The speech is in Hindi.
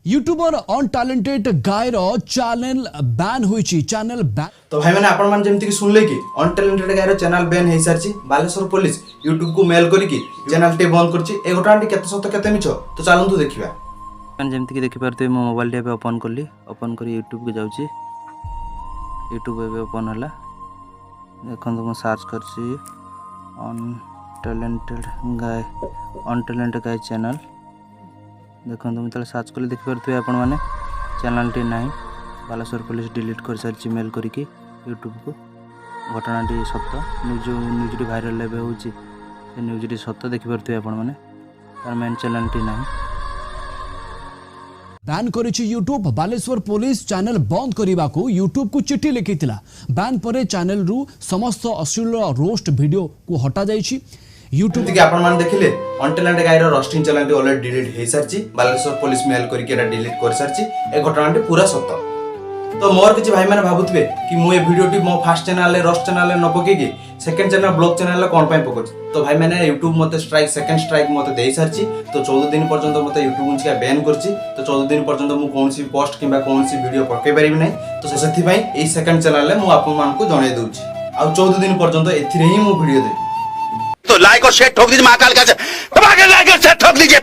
यूट्यूबर अनटैलेंटेड गायर चैनल बैन होईची चैनल बैन। तो भाई मैंने आपण मान जेमति कि सुनले कि अनटैलेंटेड गायर चैनल बैन हे सारची बालेश्वर पुलिस यूट्यूब को मेल करी कि चैनल टे बंद करची ए घटनाटी केते सत्य केते मिछ तो चलंतु देखिबा। मैंने जेमति कि देखि पारते मो मोबाइल टे ओपन करली ओपन करी यूट्यूब के जाउची यूट्यूब ए ओपन हला देखन तो सर्च करची अनटैलेंटेड गाय चैनल देखो तुम तो सर्च कले देखिपे आपण मैंने चैनल टी ना बालेश्वर पुलिस डिलीट कर सारी मेल करके यूट्यूब को घटनाटी सत्य न्यूज भाइराल एवं हो न्यूज सत्य देखिपे आपण मैंने तार मेन चैनल टी ना बैन करिछि यूट्यूब। बालेश्वर पुलिस चैनल बंद करने को यूट्यूब को चिट्ठी लिखिथिला। बैन पर चैनल रु समस्त अश्लील रोस्ट वीडियो को हटा जाइछि। यूट्यूब कि आपण मान देखिले अनटैलेंटेड गायर रोस्टिंग चैनल टी ऑलरेडी डिलीट हे सारची बालेश्वर पुलिस मेल करके एटा डिलीट कर सारची ए घटनाटी पूरा सत्य। तो मोर किछि भाई माने भाबुतबे कि मु ए वीडियो टी मो फर्स्ट चैनल रोस्ट चैनल न पके कि सेकंड चैनल ब्लॉग चैनल कोन पय पकोछ। तो भाई मैंने यूट्यूब मते स्ट्राइक सेकंड स्ट्राइक मते देई सारची। तो 14 दिन पर्यंत मते यूट्यूब उनका बैन करची। तो 14 दिन पर्यंत मु कोनसी पोस्ट किबा कोनसी वीडियो पके परिबि नै। तो सेथि पय ए सेकंड चैनल ले मु आपन मान को जणे दउची आ 14 दिन पर्यंत एथिरे ही मु वीडियो देबी। तो लाइक और शेयर ठोक दीजिए महाकाल का, लाइक और शेयर ठोक दीजिए।